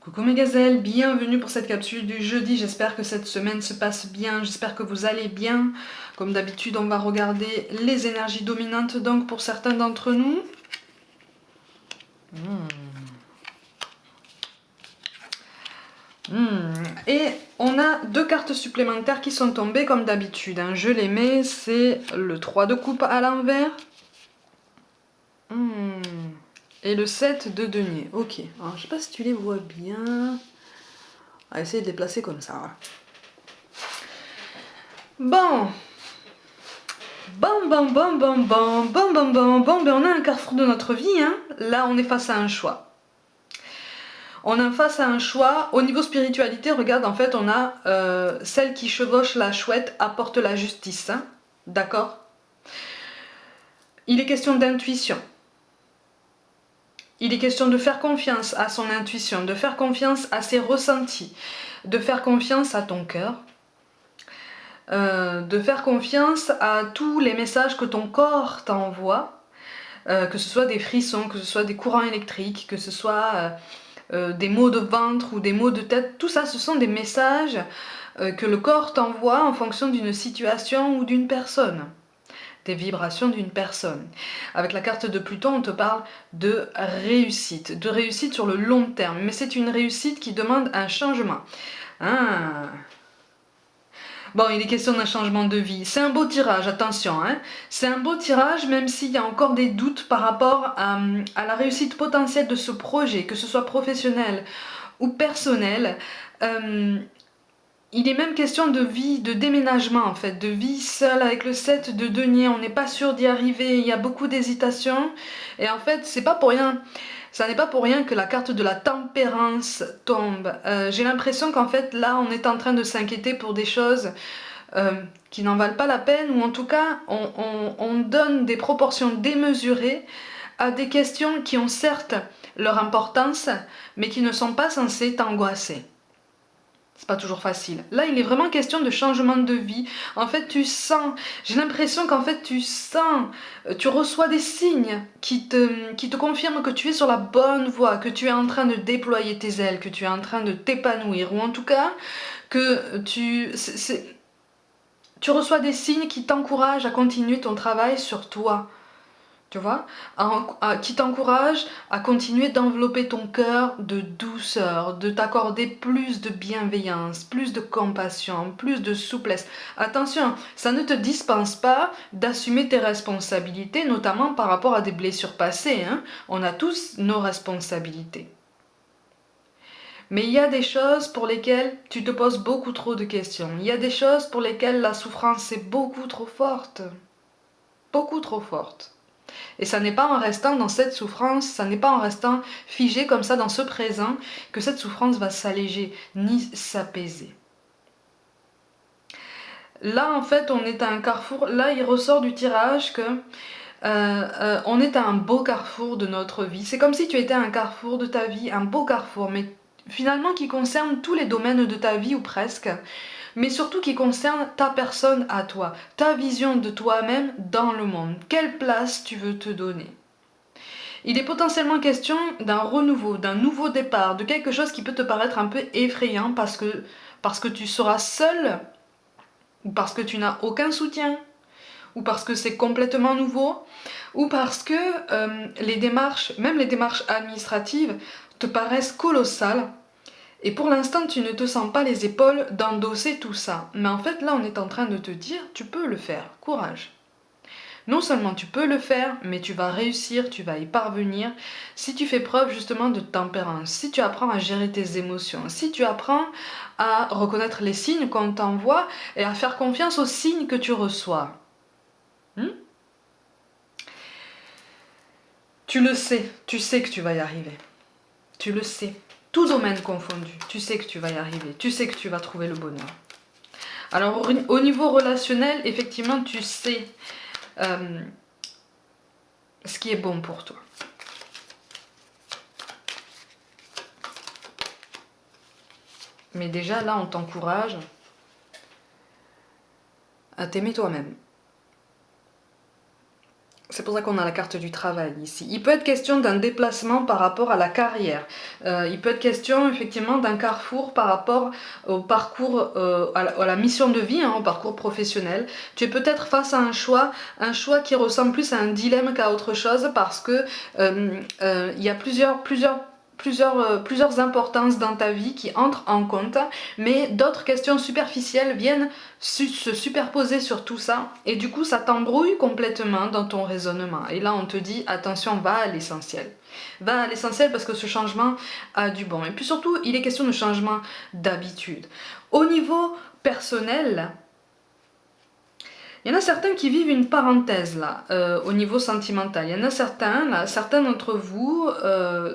Coucou mes gazelles, bienvenue pour cette capsule du jeudi, j'espère que cette semaine se passe bien, j'espère que vous allez bien. Comme d'habitude, on va regarder les énergies dominantes donc pour certains d'entre nous. Et on a deux cartes supplémentaires qui sont tombées comme d'habitude, hein. Je les mets, c'est le 3 de coupe à l'envers. Et le 7 de denier, ok. Alors je sais pas si tu les vois bien. On va essayer de les placer comme ça. Voilà. Bon, ben on a un carrefour de notre vie, hein. Là on est face à un choix. On est face à un choix. Au niveau spiritualité, regarde, en fait on a celle qui chevauche la chouette apporte la justice, hein. D'accord. Il est question d'intuition. Il est question de faire confiance à son intuition, de faire confiance à ses ressentis, de faire confiance à ton cœur. De faire confiance à tous les messages que ton corps t'envoie, que ce soit des frissons, que ce soit des courants électriques, que ce soit des maux de ventre ou des maux de tête, tout ça ce sont des messages que le corps t'envoie en fonction d'une situation ou d'une personne, des vibrations d'une personne. Avec la carte de Pluton, on te parle de réussite sur le long terme, mais c'est une réussite qui demande un changement. Bon, il est question d'un changement de vie. C'est un beau tirage, attention, hein. C'est un beau tirage, même s'il y a encore des doutes par rapport à la réussite potentielle de ce projet, que ce soit professionnel ou personnel. Il est même question de vie, de déménagement en fait, de vie seule avec le 7 de denier. On n'est pas sûr d'y arriver, il y a beaucoup d'hésitation. Et en fait, c'est pas pour rien. Ça n'est pas pour rien que la carte de la tempérance tombe. J'ai l'impression qu'en fait, là, on est en train de s'inquiéter pour des choses qui n'en valent pas la peine, ou en tout cas, on donne des proportions démesurées à des questions qui ont certes leur importance, mais qui ne sont pas censées t'angoisser. C'est pas toujours facile. Là, il est vraiment question de changement de vie. En fait, tu sens, j'ai l'impression qu'en fait, tu reçois des signes qui te confirment que tu es sur la bonne voie, que tu es en train de déployer tes ailes, que tu es en train de t'épanouir, ou en tout cas, que tu reçois des signes qui t'encouragent à continuer ton travail sur toi. Tu vois, qui t'encourage à continuer d'envelopper ton cœur de douceur, de t'accorder plus de bienveillance, plus de compassion, plus de souplesse. Attention, ça ne te dispense pas d'assumer tes responsabilités, notamment par rapport à des blessures passées, hein. On a tous nos responsabilités. Mais il y a des choses pour lesquelles tu te poses beaucoup trop de questions. Il y a des choses pour lesquelles la souffrance est beaucoup trop forte. Beaucoup trop forte. Et ça n'est pas en restant dans cette souffrance, ça n'est pas en restant figé comme ça dans ce présent que cette souffrance va s'alléger ni s'apaiser. Là en fait on est à un carrefour, là il ressort du tirage que on est à un beau carrefour de notre vie. C'est comme si tu étais à un carrefour de ta vie, un beau carrefour, mais finalement qui concerne tous les domaines de ta vie ou presque, mais surtout qui concerne ta personne à toi, ta vision de toi-même dans le monde. Quelle place tu veux te donner? Il est potentiellement question d'un renouveau, d'un nouveau départ, de quelque chose qui peut te paraître un peu effrayant parce que tu seras seul, ou parce que tu n'as aucun soutien, ou parce que c'est complètement nouveau, ou parce que les démarches, même les démarches administratives, te paraissent colossales. Et pour l'instant, tu ne te sens pas les épaules d'endosser tout ça. Mais en fait, là, on est en train de te dire, tu peux le faire, courage. Non seulement tu peux le faire, mais tu vas réussir, tu vas y parvenir si tu fais preuve justement de tempérance, si tu apprends à gérer tes émotions, si tu apprends à reconnaître les signes qu'on t'envoie et à faire confiance aux signes que tu reçois. Tu le sais, tu sais que tu vas y arriver. Tu le sais. Tout domaine confondu, tu sais que tu vas y arriver, tu sais que tu vas trouver le bonheur. Alors au niveau relationnel, effectivement, tu sais ce qui est bon pour toi. Mais déjà là, on t'encourage à t'aimer toi-même. C'est pour ça qu'on a la carte du travail ici. Il peut être question d'un déplacement par rapport à la carrière. Il peut être question effectivement d'un carrefour par rapport au parcours, à la mission de vie, hein, au parcours professionnel. Tu es peut-être face à un choix qui ressemble plus à un dilemme qu'à autre chose parce que il y a plusieurs importances dans ta vie qui entrent en compte, mais d'autres questions superficielles viennent se superposer sur tout ça, et du coup ça t'embrouille complètement dans ton raisonnement. Et là on te dit attention, va à l'essentiel. Va à l'essentiel parce que ce changement a du bon. Et puis surtout, il est question de changement d'habitude. Au niveau personnel, il y en a certains qui vivent une parenthèse là, au niveau sentimental. Il y en a certains, là, certains d'entre vous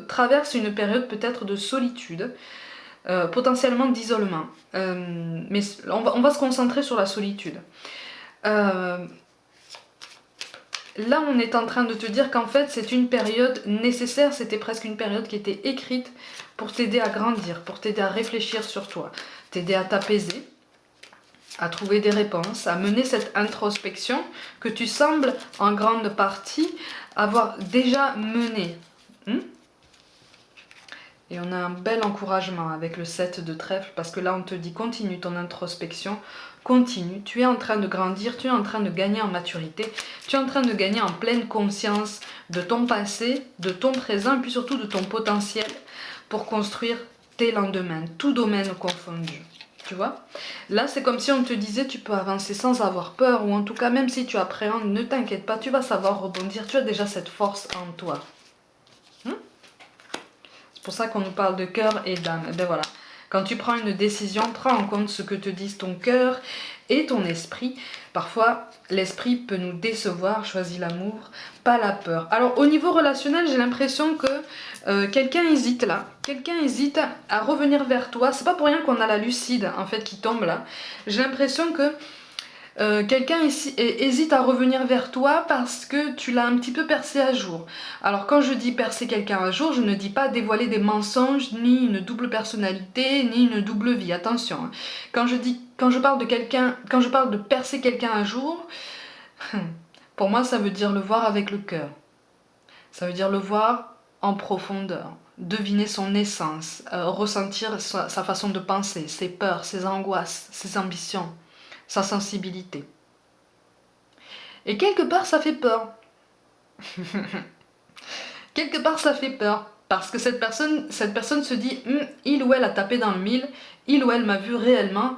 traversent une période peut-être de solitude, potentiellement d'isolement. Mais on va se concentrer sur la solitude. Là, on est en train de te dire qu'en fait, c'est une période nécessaire, c'était presque une période qui était écrite pour t'aider à grandir, pour t'aider à réfléchir sur toi, t'aider à t'apaiser, à trouver des réponses, à mener cette introspection que tu sembles en grande partie avoir déjà menée. Et on a un bel encouragement avec le 7 de trèfle, parce que là on te dit continue ton introspection, continue, tu es en train de grandir, tu es en train de gagner en maturité, tu es en train de gagner en pleine conscience de ton passé, de ton présent, et puis surtout de ton potentiel pour construire tes lendemains, tout domaine confondu. Tu vois, là c'est comme si on te disait tu peux avancer sans avoir peur, ou en tout cas même si tu appréhendes, ne t'inquiète pas, tu vas savoir rebondir, tu as déjà cette force en toi. C'est pour ça qu'on nous parle de cœur et d'âme. Et ben voilà, quand tu prends une décision, prends en compte ce que te disent ton cœur et ton esprit. Parfois l'esprit peut nous décevoir, choisis l'amour, pas la peur. Alors au niveau relationnel, j'ai l'impression que quelqu'un hésite là, quelqu'un hésite à revenir vers toi. C'est pas pour rien qu'on a la lucide en fait qui tombe là. J'ai l'impression que quelqu'un hésite à revenir vers toi parce que tu l'as un petit peu percé à jour. Alors quand je dis percer quelqu'un à jour, je ne dis pas dévoiler des mensonges, ni une double personnalité, ni une double vie. Attention, quand je parle de percer quelqu'un à jour, pour moi ça veut dire le voir avec le cœur. Ça veut dire le voir en profondeur, deviner son essence, ressentir sa façon de penser, ses peurs, ses angoisses, ses ambitions, sa sensibilité. Et quelque part ça fait peur. Quelque part ça fait peur. Parce que cette personne se dit il ou elle a tapé dans le mille, il ou elle m'a vu réellement.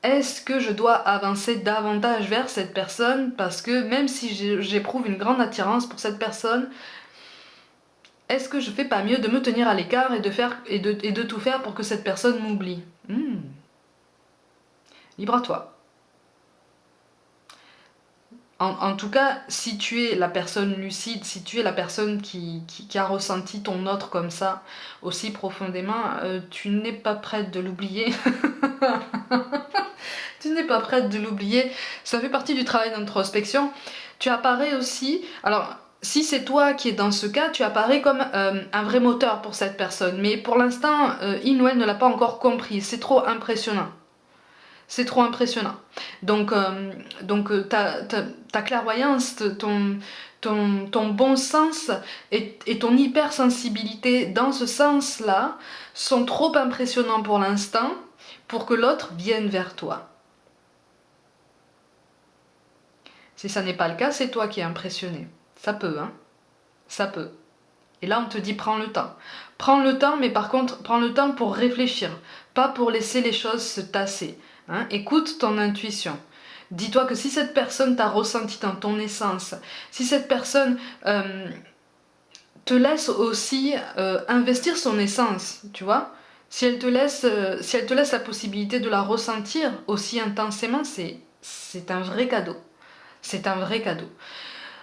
Est-ce que je dois avancer davantage vers cette personne? Parce que même si j'éprouve une grande attirance pour cette personne, est-ce que je fais pas mieux de me tenir à l'écart et de tout faire pour que cette personne m'oublie? Libre à toi. En tout cas, si tu es la personne lucide, si tu es la personne qui a ressenti ton autre comme ça, aussi profondément, tu n'es pas prête de l'oublier. Tu n'es pas prête de l'oublier. Ça fait partie du travail d'introspection. Tu apparais aussi... Alors, si c'est toi qui es dans ce cas, tu apparais comme un vrai moteur pour cette personne. Mais pour l'instant, il ou elle ne l'a pas encore compris. C'est trop impressionnant. C'est trop impressionnant. Donc ta clairvoyance, ton bon sens et ton hypersensibilité dans ce sens-là sont trop impressionnants pour l'instant pour que l'autre vienne vers toi. Si ça n'est pas le cas, c'est toi qui es impressionné. Ça peut, hein. Ça peut. Et là, on te dit prends le temps. Prends le temps, mais par contre, prends le temps pour réfléchir, pas pour laisser les choses se tasser. Hein, écoute ton intuition. Dis-toi que si cette personne t'a ressenti dans ton essence, si cette personne te laisse aussi investir son essence, tu vois, si elle te laisse la possibilité de la ressentir aussi intensément, c'est un vrai cadeau. C'est un vrai cadeau.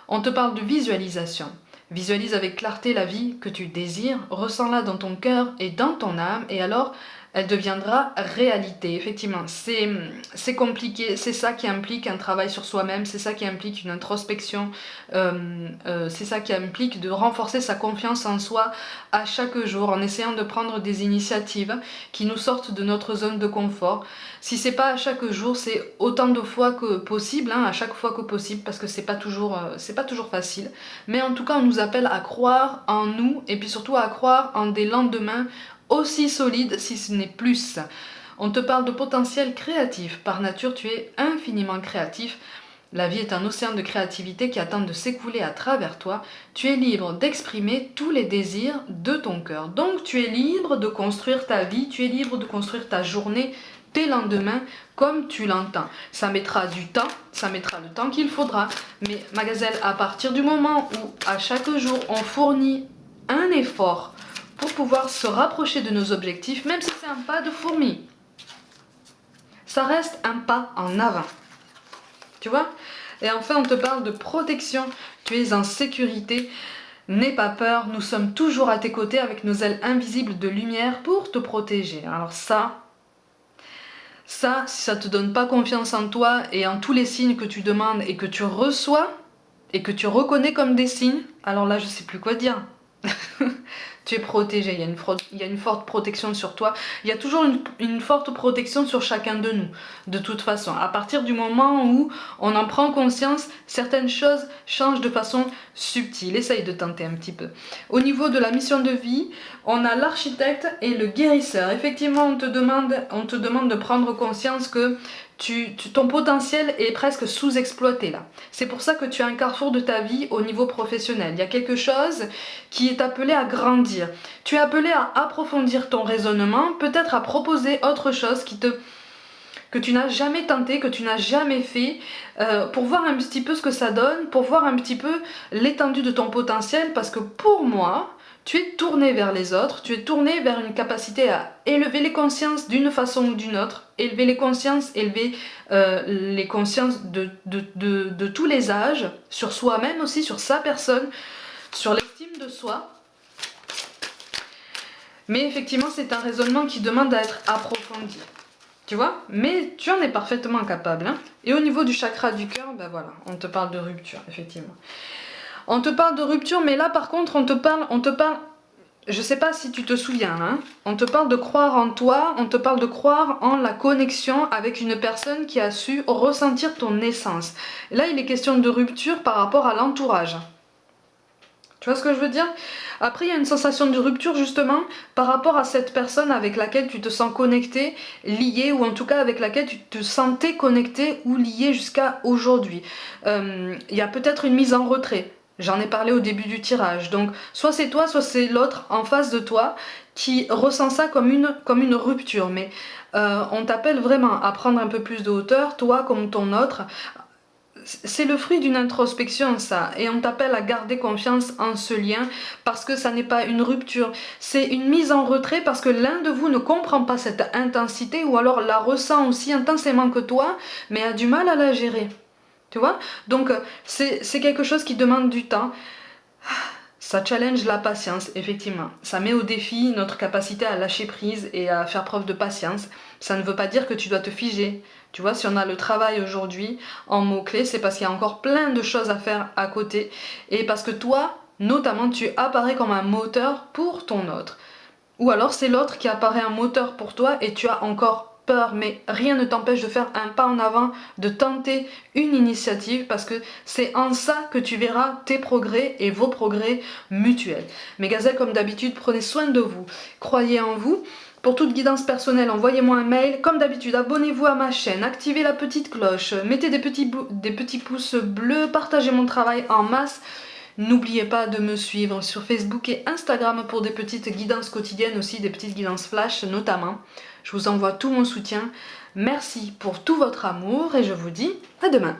On te parle de visualisation. Visualise avec clarté la vie que tu désires, ressens-la dans ton cœur et dans ton âme, et alors elle deviendra réalité. Effectivement, c'est compliqué, c'est ça qui implique un travail sur soi-même, c'est ça qui implique une introspection, c'est ça qui implique de renforcer sa confiance en soi à chaque jour en essayant de prendre des initiatives qui nous sortent de notre zone de confort. Si c'est pas à chaque jour, c'est autant de fois que possible, hein, à chaque fois que possible, parce que c'est pas toujours facile. Mais en tout cas, on nous appelle à croire en nous et puis surtout à croire en des lendemains aussi solide si ce n'est plus. On te parle de potentiel créatif. Par nature, tu es infiniment créatif. La vie est un océan de créativité qui attend de s'écouler à travers toi. Tu es libre d'exprimer tous les désirs de ton cœur. Donc tu es libre de construire ta vie, tu es libre de construire ta journée, tes lendemains, comme tu l'entends. Ça mettra du temps, ça mettra le temps qu'il faudra. Mais ma gazelle, à partir du moment où à chaque jour on fournit un effort pour pouvoir se rapprocher de nos objectifs, même si c'est un pas de fourmi, ça reste un pas en avant. Tu vois? Et enfin, on te parle de protection. Tu es en sécurité. N'aie pas peur, nous sommes toujours à tes côtés avec nos ailes invisibles de lumière pour te protéger. Alors si ça te donne pas confiance en toi et en tous les signes que tu demandes et que tu reçois et que tu reconnais comme des signes, alors là, je sais plus quoi dire. Tu es protégé, il y a une forte protection sur toi. Il y a toujours une forte protection sur chacun de nous, de toute façon. À partir du moment où on en prend conscience, certaines choses changent de façon subtile. Essaye de tenter un petit peu. Au niveau de la mission de vie, on a l'architecte et le guérisseur. Effectivement, on te demande de prendre conscience que ton potentiel est presque sous-exploité là. C'est pour ça que tu as un carrefour de ta vie au niveau professionnel. Il y a quelque chose qui est appelé à grandir. Tu es appelé à approfondir ton raisonnement, peut-être à proposer autre chose que tu n'as jamais tenté, que tu n'as jamais fait, pour voir un petit peu ce que ça donne, pour voir un petit peu l'étendue de ton potentiel, parce que pour moi, tu es tourné vers les autres, tu es tourné vers une capacité à élever les consciences d'une façon ou d'une autre, élever les consciences de tous les âges, sur soi-même aussi, sur sa personne, sur l'estime de soi. Mais effectivement, c'est un raisonnement qui demande à être approfondi. Tu vois? Mais tu en es parfaitement capable. Hein. Et au niveau du chakra du cœur, ben voilà, on te parle de rupture, effectivement. On te parle de rupture, mais là par contre, on te parle, je sais pas si tu te souviens, hein, on te parle de croire en toi, on te parle de croire en la connexion avec une personne qui a su ressentir ton essence. Et là, il est question de rupture par rapport à l'entourage. Tu vois ce que je veux dire? Après, il y a une sensation de rupture justement par rapport à cette personne avec laquelle tu te sens connecté, lié, ou en tout cas avec laquelle tu te sentais connecté ou lié jusqu'à aujourd'hui. Il y a peut-être une mise en retrait. J'en ai parlé au début du tirage. Donc, soit c'est toi, soit c'est l'autre en face de toi qui ressent ça comme une rupture. Mais on t'appelle vraiment à prendre un peu plus de hauteur, toi comme ton autre. C'est le fruit d'une introspection ça, et on t'appelle à garder confiance en ce lien parce que ça n'est pas une rupture, c'est une mise en retrait parce que l'un de vous ne comprend pas cette intensité ou alors la ressent aussi intensément que toi mais a du mal à la gérer, tu vois. Donc c'est quelque chose qui demande du temps. Ça challenge la patience, effectivement. Ça met au défi notre capacité à lâcher prise et à faire preuve de patience. Ça ne veut pas dire que tu dois te figer. Tu vois, si on a le travail aujourd'hui en mots-clés, c'est parce qu'il y a encore plein de choses à faire à côté. Et parce que toi, notamment, tu apparais comme un moteur pour ton autre. Ou alors c'est l'autre qui apparaît un moteur pour toi et tu as encore peur, mais rien ne t'empêche de faire un pas en avant, de tenter une initiative parce que c'est en ça que tu verras tes progrès et vos progrès mutuels. Mes gazelles, comme d'habitude, prenez soin de vous, croyez en vous. Pour toute guidance personnelle, envoyez-moi un mail. Comme d'habitude, abonnez-vous à ma chaîne, activez la petite cloche, mettez des petits pouces bleus, partagez mon travail en masse. N'oubliez pas de me suivre sur Facebook et Instagram pour des petites guidances quotidiennes aussi, des petites guidances flash notamment. Je vous envoie tout mon soutien. Merci pour tout votre amour et je vous dis à demain.